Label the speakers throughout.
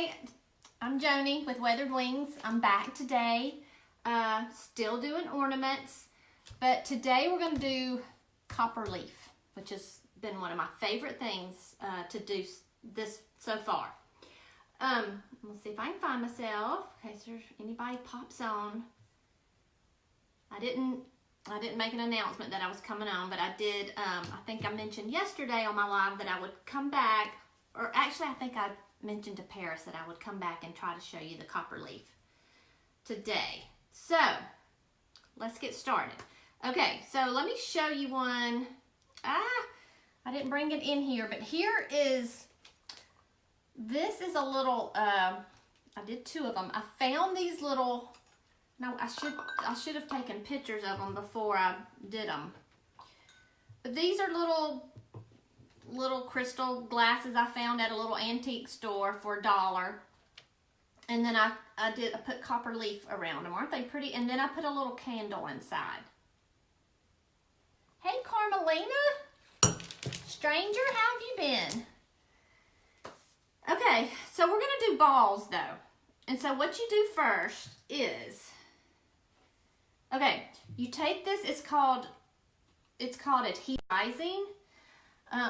Speaker 1: Hi, I'm Joni with Weathered Wings. I'm back today, still doing ornaments, but today we're going to do copper leaf, which has been one of my favorite things to do this so far. Let's see if I can find myself in case there's anybody pops on. I didn't make an announcement that I was coming on, but I did. I think I mentioned yesterday on my live that I would come back, or actually I think I mentioned to Paris that I would come back and try to show you the copper leaf today. So let's get started. Okay, so let me show you one. I didn't bring it in here, but this is a little, I did two of them. I found these little, no, I should have taken pictures of them before I did them. But these are little crystal glasses I found at a little antique store for $1. And then I put copper leaf around them. Aren't they pretty? And then I put a little candle inside. Hey, Carmelina. Stranger, how have you been? Okay, so we're going to do balls, though. And so what you do first is, okay, you take this, it's called adhesizing.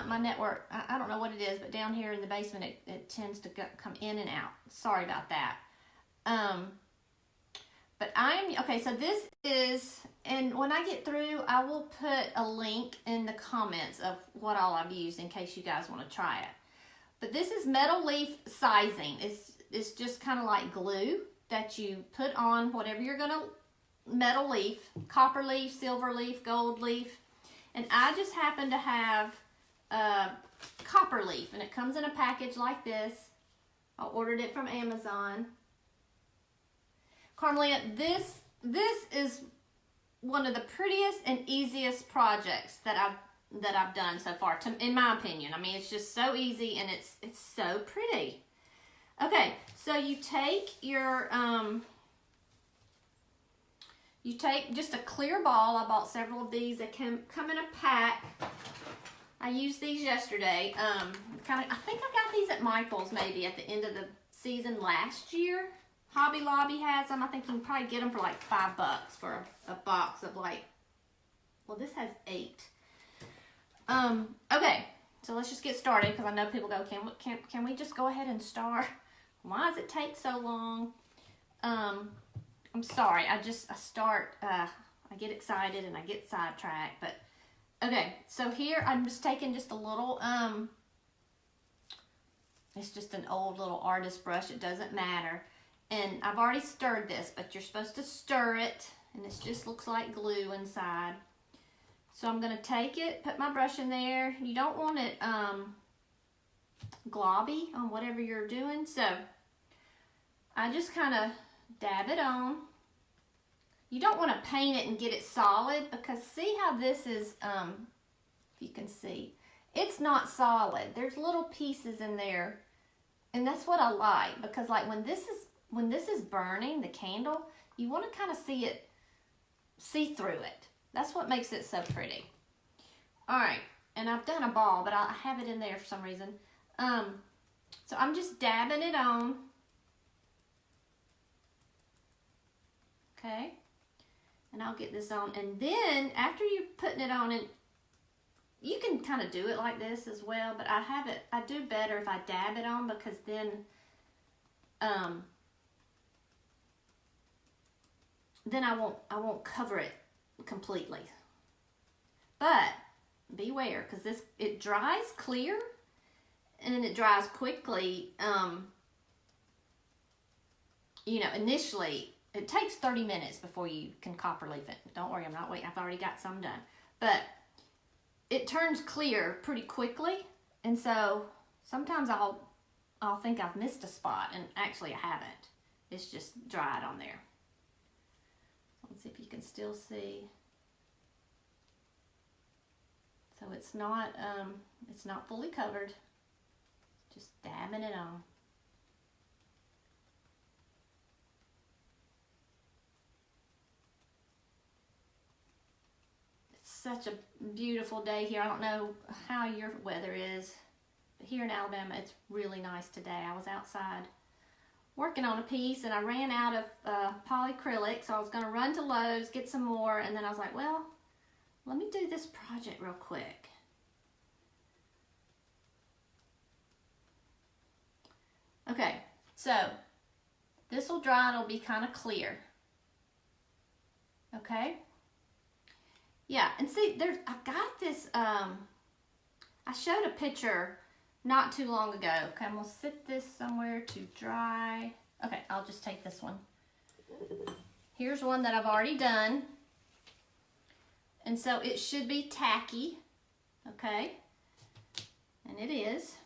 Speaker 1: My network, I don't know what it is, but down here in the basement, it tends to come in and out. Sorry about that. But okay, so this is, and when I get through, I will put a link in the comments of what all I've used in case you guys want to try it. But this is metal leaf sizing. It's just kind of like glue that you put on whatever you're going to metal leaf, copper leaf, silver leaf, gold leaf. And I just happen to have copper leaf, and it comes in a package like this. I ordered it from Amazon. Carmelina, this is one of the prettiest and easiest projects that I've done so far, in my opinion. I mean, it's just so easy and it's so pretty. Okay, so you take your you take just a clear ball. I bought several of these that come in a pack. I used these yesterday. I think I got these at Michael's maybe at the end of the season last year. Hobby Lobby has them. I think you can probably get them for like $5 for a box of like, well, this has 8. Okay, so let's just get started because I know people go, can we just go ahead and start? Why does it take so long? I'm sorry. I get excited and I get sidetracked, but okay, so here I'm just taking just a little, it's just an old little artist brush. It doesn't matter. And I've already stirred this, but you're supposed to stir it, and it just looks like glue inside. So I'm going to take it, put my brush in there. You don't want it globby on whatever you're doing. So I just kind of dab it on. You don't want to paint it and get it solid because see how this is, if you can see, it's not solid. There's little pieces in there, and that's what I like because like when this is burning, the candle, you want to kind of see through it. That's what makes it so pretty. All right, and I've done a ball, but I have it in there for some reason. So I'm just dabbing it on. Okay. And I'll get this on, and then after you're putting it on, and you can kind of do it like this as well, but I do better if I dab it on because then I won't cover it completely. But beware because it dries clear and it dries quickly. You know, initially it takes 30 minutes before you can copper leaf it. Don't worry, I'm not waiting. I've already got some done. But it turns clear pretty quickly. And so sometimes I'll think I've missed a spot, and actually I haven't. It's just dried on there. Let's see if you can still see. So it's not fully covered. Just dabbing it on. Such a beautiful day here. I don't know how your weather is, but here in Alabama, it's really nice today. I was outside working on a piece and I ran out of polyacrylic, so I was going to run to Lowe's, get some more, and then I was like, well, let me do this project real quick. Okay, so this will dry and it'll be kind of clear. Okay? Yeah, and see, I got this, I showed a picture not too long ago. Okay, I'm gonna sit this somewhere to dry. Okay, I'll just take this one. Here's one that I've already done. And so it should be tacky, okay? And it is.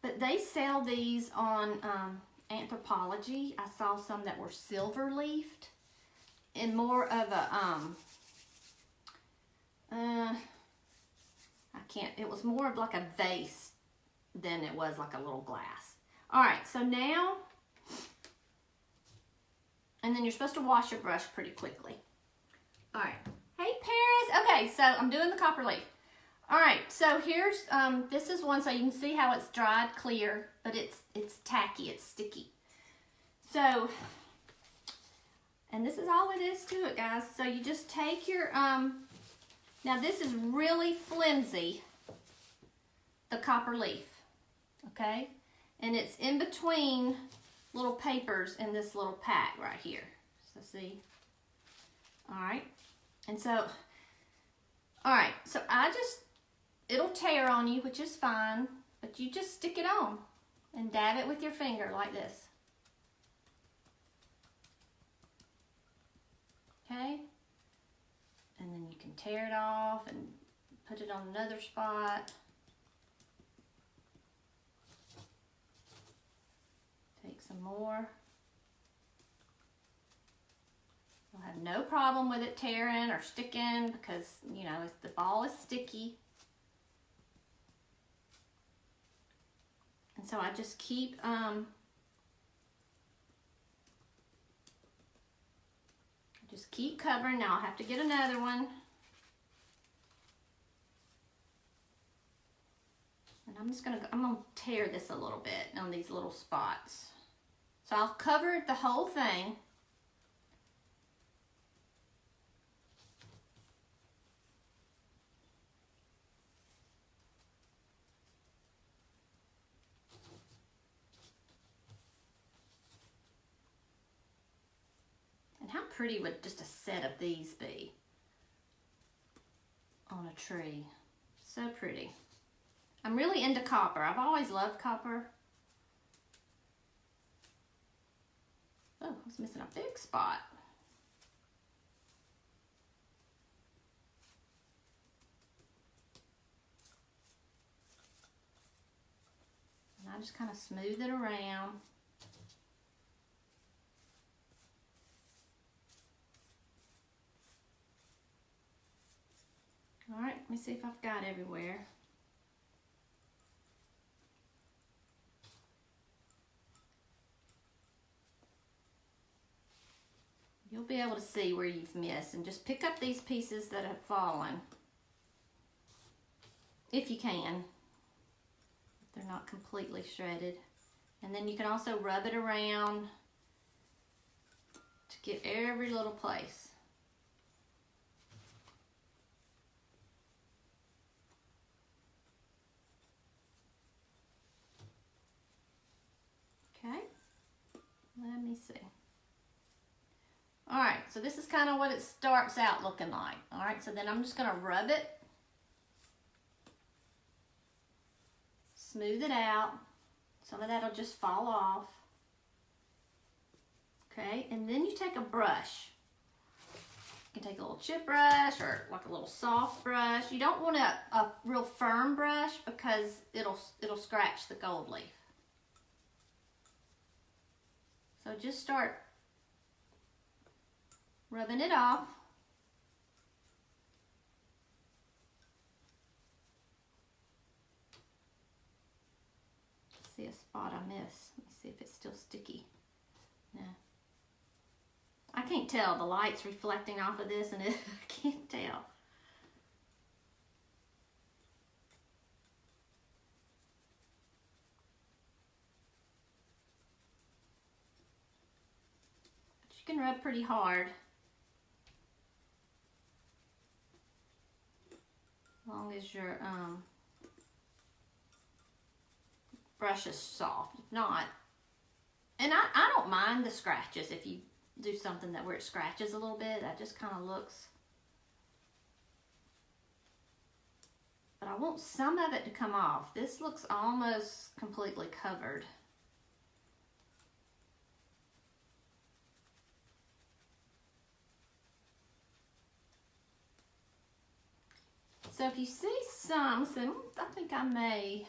Speaker 1: But they sell these on Anthropologie. I saw some that were silver leafed and more of a, it was more of like a vase than it was like a little glass. All right, so now, and then you're supposed to wash your brush pretty quickly. All right, hey Paris. Okay, so I'm doing the copper leaf. All right, so here's, this is one, so you can see how it's dried clear, but it's tacky, it's sticky. So, and this is all it is to it, guys. So you just take your, now this is really flimsy, the copper leaf, okay? And it's in between little papers in this little pack right here. So see, all right. And so, all right, so it'll tear on you, which is fine, but you just stick it on and dab it with your finger like this. Okay? And then you can tear it off and put it on another spot. Take some more. You'll have no problem with it tearing or sticking because, you know, the ball is sticky. And so I just keep, covering. Now I'll have to get another one. And I'm gonna tear this a little bit on these little spots. So I'll cover the whole thing. And how pretty would just a set of these be on a tree? So pretty. I'm really into copper. I've always loved copper. Oh, I was missing a big spot. And I just kind of smooth it around. All right, let me see if I've got everywhere. You'll be able to see where you've missed and just pick up these pieces that have fallen. If you can. If they're not completely shredded. And then you can also rub it around to get every little place. Okay, let me see. All right, so this is kind of what it starts out looking like. All right, so then I'm just gonna rub it, smooth it out. Some of that'll just fall off. Okay, and then you take a brush. You can take a little chip brush or like a little soft brush. You don't want a real firm brush because it'll scratch the gold leaf. So just start rubbing it off. See a spot I missed. Let me see if it's still sticky. No. I can't tell. The light's reflecting off of this and I can't tell. rub pretty hard. As long as your brush is soft. If not, and I don't mind the scratches if you do something that where it scratches a little bit. That just kind of looks, but I want some of it to come off. This looks almost completely covered. So if you see some, so I think I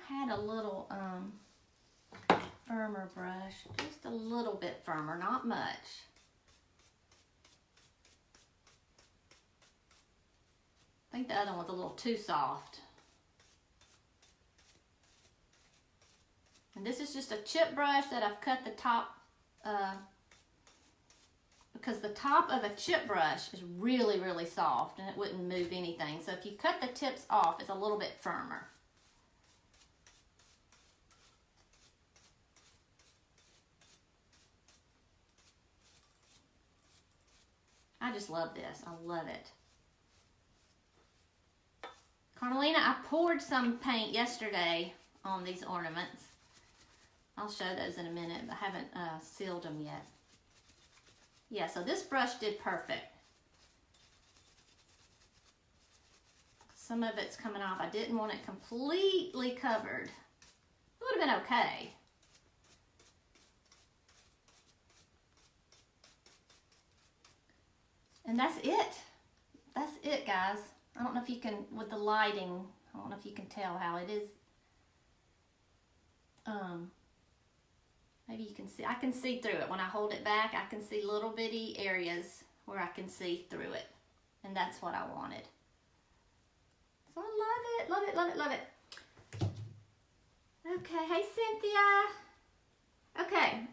Speaker 1: had a little firmer brush, just a little bit firmer, not much. I think the other one was a little too soft. And this is just a chip brush that I've cut the top, because the top of a chip brush is really, really soft and it wouldn't move anything. So if you cut the tips off, it's a little bit firmer. I just love this. I love it. Carmelina, I poured some paint yesterday on these ornaments. I'll show those in a minute, but I haven't sealed them yet. Yeah, so this brush did perfect. Some of it's coming off. I didn't want it completely covered. It would have been okay. And that's it. That's it, guys. I don't know if you can, with the lighting, I don't know if you can tell how it is. Maybe you can see, I can see through it. When I hold it back, I can see little bitty areas where I can see through it. And that's what I wanted. So I love it, love it, love it, love it. Okay, hey Cynthia. Okay,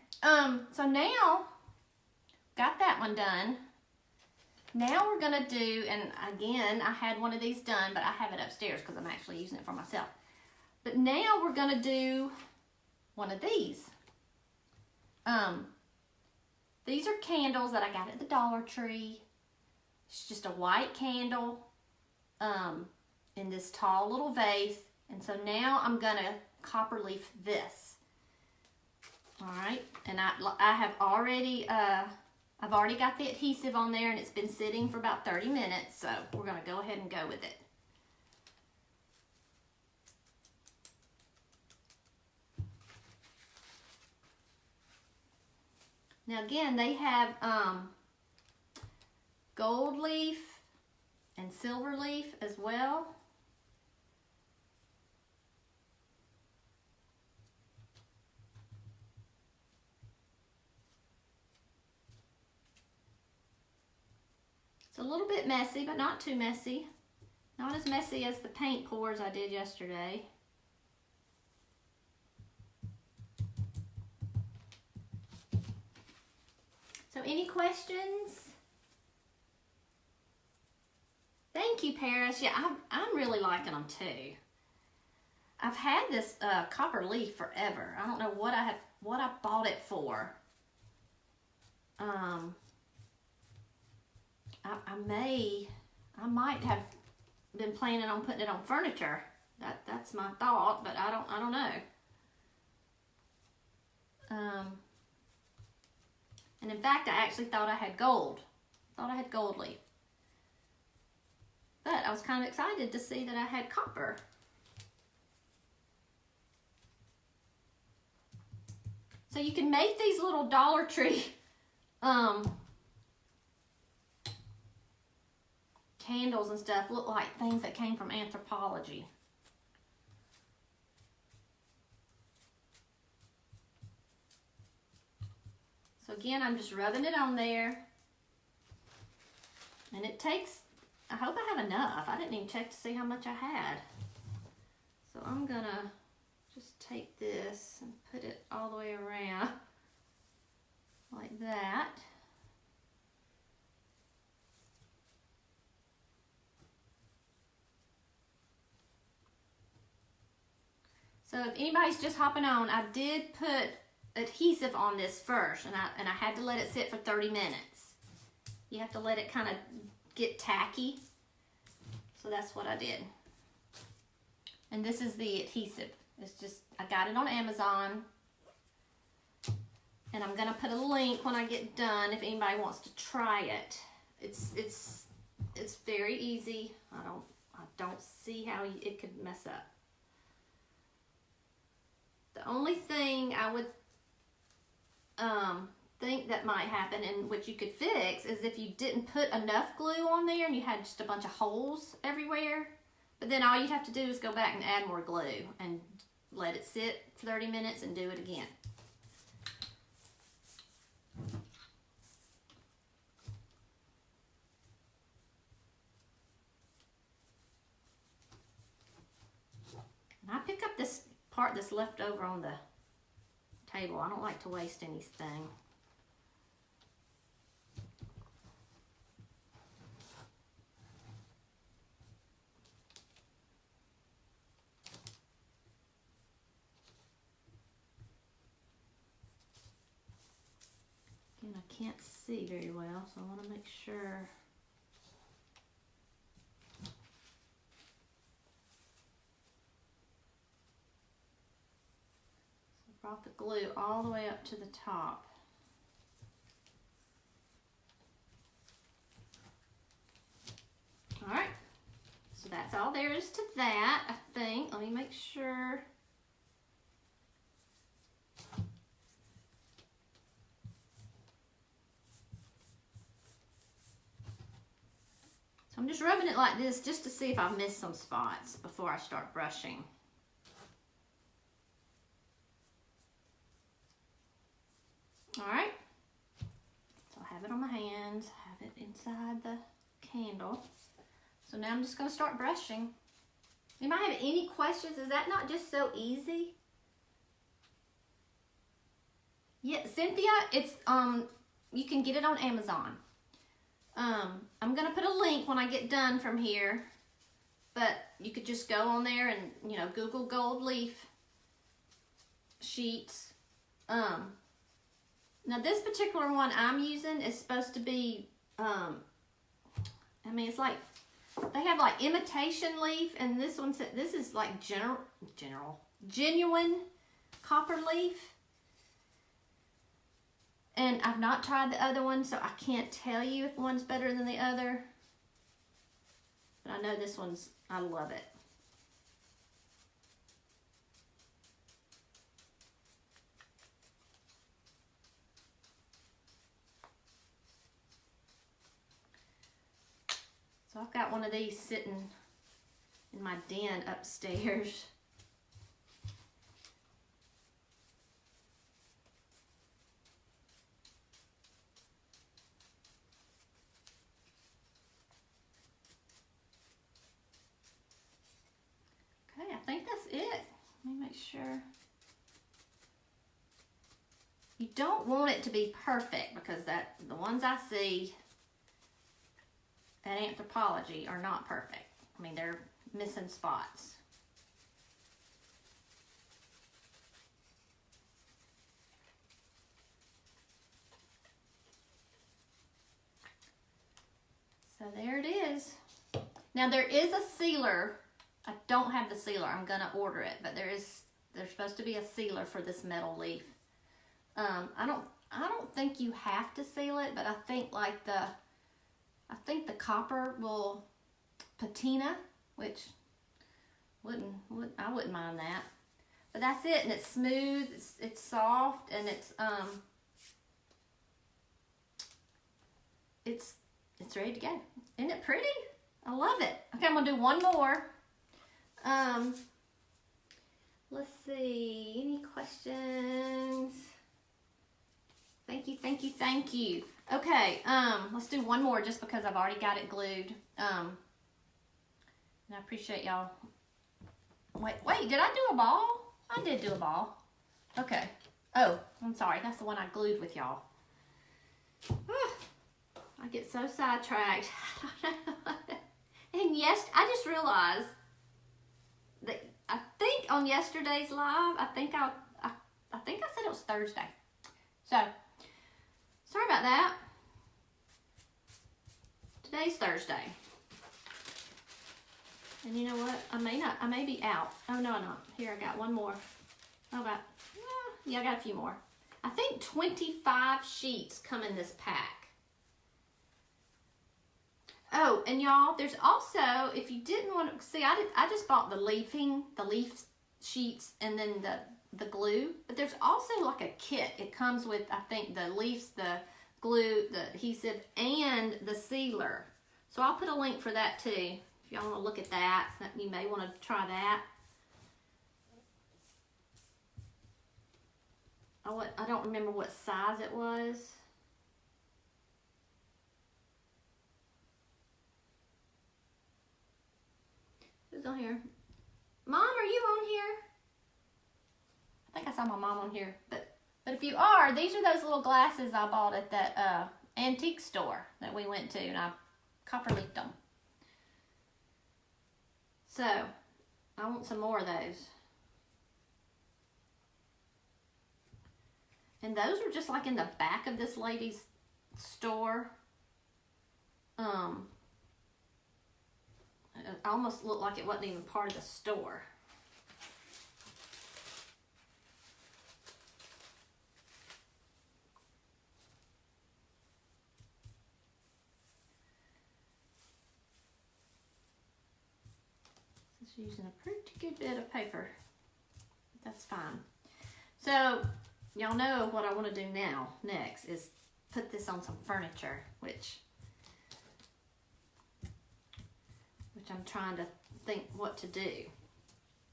Speaker 1: so now, got that one done. Now we're gonna do, and again, I had one of these done, but I have it upstairs because I'm actually using it for myself. But now we're gonna do one of these. These are candles that I got at the Dollar Tree. It's just a white candle in this tall little vase. And so now I'm gonna copper leaf this. All right, and I have already, I've already got the adhesive on there and it's been sitting for about 30 minutes. So we're gonna go ahead and go with it. Now again, they have gold leaf and silver leaf as well. It's a little bit messy, but not too messy. Not as messy as the paint pours I did yesterday. So any questions? Thank you, Paris. Yeah, I'm really liking them too. I've had this copper leaf forever. I don't know what I bought it for. I might have been planning on putting it on furniture. That's my thought, but I don't know. And in fact, I actually thought I had gold. Thought I had gold leaf. But I was kind of excited to see that I had copper. So you can make these little Dollar Tree candles and stuff look like things that came from Anthropology. So again, I'm just rubbing it on there. And it takes, I hope I have enough. I didn't even check to see how much I had. So I'm gonna just take this and put it all the way around like that. So if anybody's just hopping on, I did put adhesive on this first, and I had to let it sit for 30 minutes. You have to let it kind of get tacky. So that's what I did. And this is the adhesive. It's just, I got it on Amazon. And I'm gonna put a link when I get done if anybody wants to try it. It's very easy. I don't see how it could mess up. The only thing I would think that might happen, and which you could fix, is if you didn't put enough glue on there and you had just a bunch of holes everywhere. But then all you'd have to do is go back and add more glue and let it sit for 30 minutes and do it again. And I pick up this part that's left over on the table. I don't like to waste anything. Again, I can't see very well, so I want to make sure. Brought the glue all the way up to the top. All right, so that's all there is to that, I think. Let me make sure. So I'm just rubbing it like this just to see if I've missed some spots before I start brushing. All right, so I have it on my hands, have it inside the candle. So now I'm just going to start brushing. Anybody have any questions? Is that not just so easy? Yeah, Cynthia, it's you can get it on Amazon. I'm going to put a link when I get done from here, but you could just go on there and, you know, Google gold leaf sheets. Now this particular one I'm using is supposed to be, I mean, it's like, they have like imitation leaf, and this one, this is like genuine copper leaf. And I've not tried the other one, so I can't tell you if one's better than the other. But I know this one's, I love it. So I've got one of these sitting in my den upstairs. Okay, I think that's it. Let me make sure. You don't want it to be perfect, because the ones I see at Anthropologie are not perfect. I mean, they're missing spots. So there it is. Now there is a sealer. I don't have the sealer. I'm gonna order it, but there's supposed to be a sealer for this metal leaf. I don't think you have to seal it, but I think like the copper will patina, which I wouldn't mind that. But that's it, and it's smooth, it's soft, and it's ready to go. Isn't it pretty? I love it. Okay, I'm gonna do one more. Let's see, any questions? Thank you, thank you, thank you. Okay, let's do one more just because I've already got it glued. And I appreciate y'all. Wait, did I do a ball? I did do a ball. Okay. Oh, I'm sorry. That's the one I glued with y'all. I get so sidetracked. And yes, I just realized that I think on yesterday's live, I think I said it was Thursday. So, sorry about that. Today's Thursday. And you know what? I may be out. Oh, no, I'm not. Here, I got one more. Yeah, I got a few more. I think 25 sheets come in this pack. Oh, and y'all, there's also, if you didn't want to, see, I just bought the leaf sheets and then the glue, but there's also like a kit. It comes with, I think, the leaves, the glue, the adhesive, and the sealer. So I'll put a link for that too. If y'all want to look at that, you may want to try that. I don't remember what size it was. Who's on here? Mom, are you on here? I think I saw my mom on here. But if you are, these are those little glasses I bought at that antique store that we went to, and I copper leafed them. So, I want some more of those. And those were just like in the back of this lady's store. It almost looked like it wasn't even part of the store. It's using a pretty good bit of paper. That's fine. So, y'all know what I want to do next is put this on some furniture, which I'm trying to think what to do.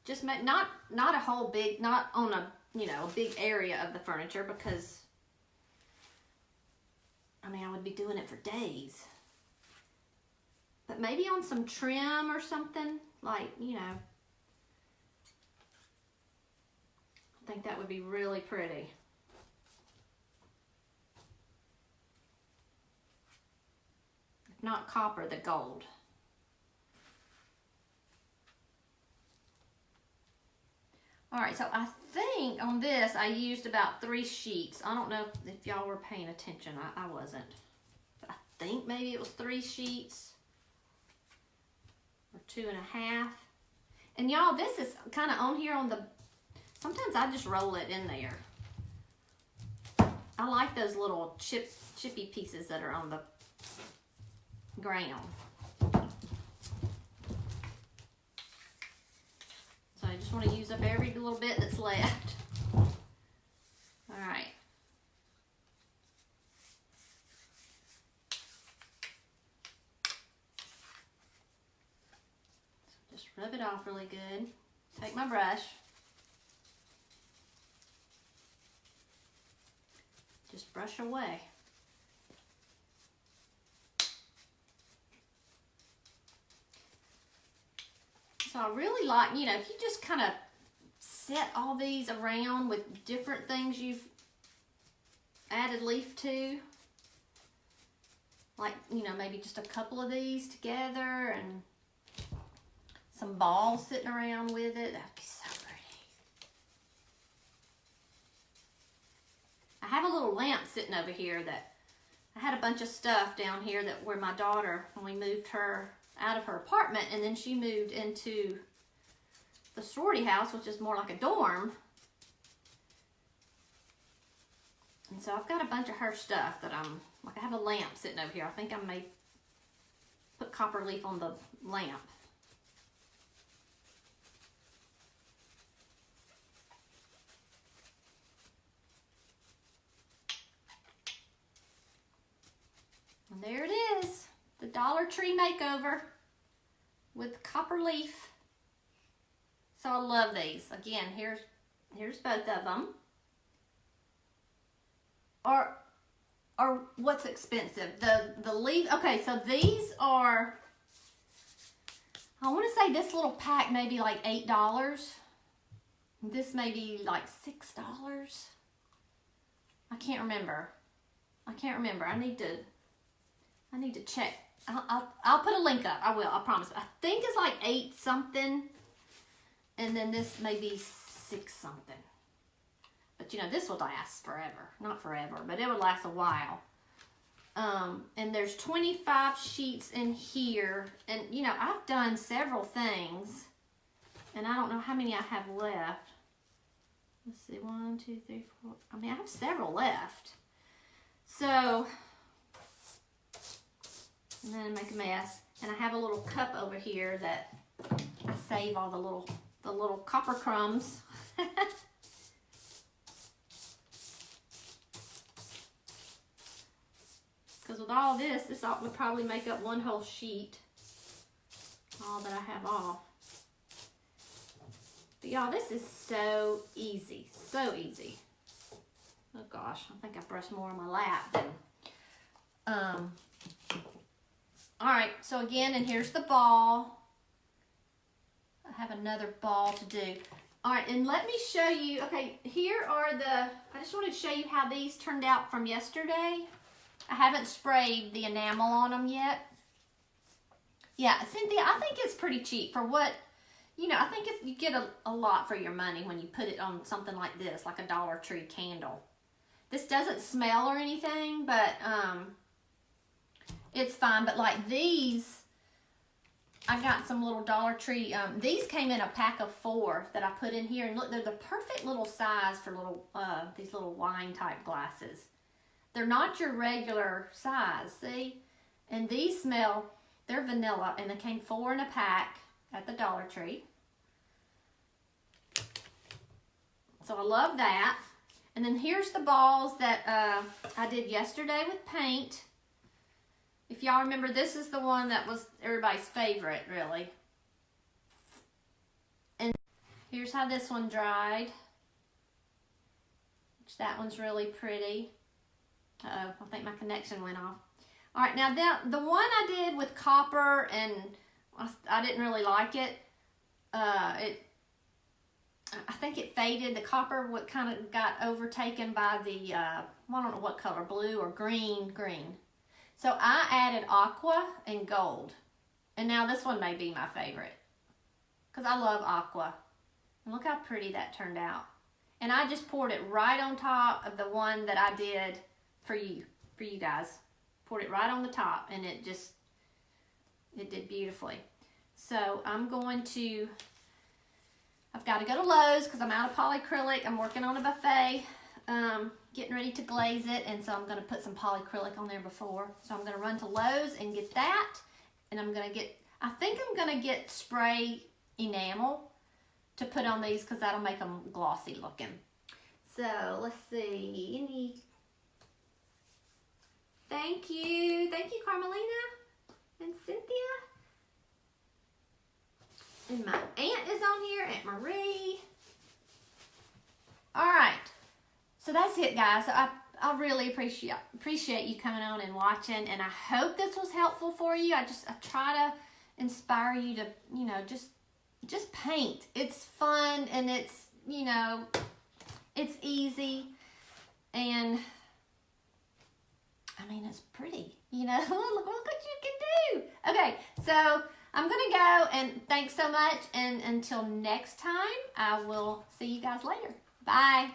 Speaker 1: Just make, not a whole big, not on a, a big area of the furniture, because I mean, I would be doing it for days. But maybe on some trim or something, like, I think that would be really pretty. If not copper, the gold. All right, so I think on this I used about 3 sheets. I don't know if y'all were paying attention. I wasn't. But I think maybe it was 3 sheets or 2.5. And y'all, this is kind of on here on the, sometimes I just roll it in there. I like those little chippy pieces that are on the ground. So I just want to use up every little bit that's left. All right. So just rub it off really good. Take my brush. Just brush away. So I really like, if you just kind of set all these around with different things you've added leaf to, like, maybe just a couple of these together and some balls sitting around with it, that'd be so pretty. I have a little lamp sitting over here that I had a bunch of stuff down here that where my daughter, when we moved her out of her apartment, and then she moved into the sorority house, which is more like a dorm. And so I've got a bunch of her stuff that I have a lamp sitting over here. I think I may put copper leaf on the lamp. And there it is. The Dollar Tree makeover with copper leaf. So I love these. Again, here's both of them. Or what's expensive? The leaf. Okay, so these are, I want to say this little pack may be like $8. This may be like $6. I can't remember. I need to check. I'll put a link up. I will. I promise. I think it's like 8 something, and then this may be 6 something. But you know, this will last forever. Not forever, but it would last a while. And there's 25 sheets in here. And you know, I've done several things. And I don't know how many I have left. Let's see, 1, 2, 3, 4. I mean, I have several left. So, and then I make a mess. And I have a little cup over here that I save all the little copper crumbs. Because with all this would probably make up one whole sheet. All that I have off. But y'all, this is so easy. So easy. Oh gosh, I think I brushed more on my lap than... Alright, so again, and here's the ball. I have another ball to do. Alright, and let me show you, okay, here are I just wanted to show you how these turned out from yesterday. I haven't sprayed the enamel on them yet. Yeah, Cynthia, I think it's pretty cheap for what, you know, I think you get a lot for your money when you put it on something like this, like a Dollar Tree candle. This doesn't smell or anything, but it's fine. But like these, I got some little Dollar Tree, these came in a pack of 4 that I put in here. And look, they're the perfect little size for little, these little wine type glasses. They're not your regular size, see? And these smell, they're vanilla, and they came 4 in a pack at the Dollar Tree. So I love that. And then here's the balls that I did yesterday with paint. If y'all remember, this is the one that was everybody's favorite, really. And here's how this one dried. Which that one's really pretty. Uh-oh, I think my connection went off. All right, now the one I did with copper, and I didn't really like it. I think it faded. The copper kind of got overtaken by the, I don't know what color, blue or green. So I added aqua and gold. And now this one may be my favorite. Because I love aqua. And look how pretty that turned out. And I just poured it right on top of the one that I did for you guys. Poured it right on the top, and it did beautifully. So I'm going to, I've got to go to Lowe's because I'm out of polyacrylic. I'm working on a buffet, getting ready to glaze it, and so I'm going to put some polyacrylic on there before. So I'm going to run to Lowe's and get that, and I think I'm going to get spray enamel to put on these because that'll make them glossy looking. So let's see, thank you Carmelina and Cynthia. And my aunt is on here, Aunt Marie. All right, so that's it, guys. So I really appreciate you coming on and watching, and I hope this was helpful for you. I try to inspire you to, you know, just paint. It's fun, and it's, you know, it's easy, and I mean, it's pretty, you know. Look what you can do. Okay, so I'm gonna go, and thanks so much, and until next time, I will see you guys later. Bye.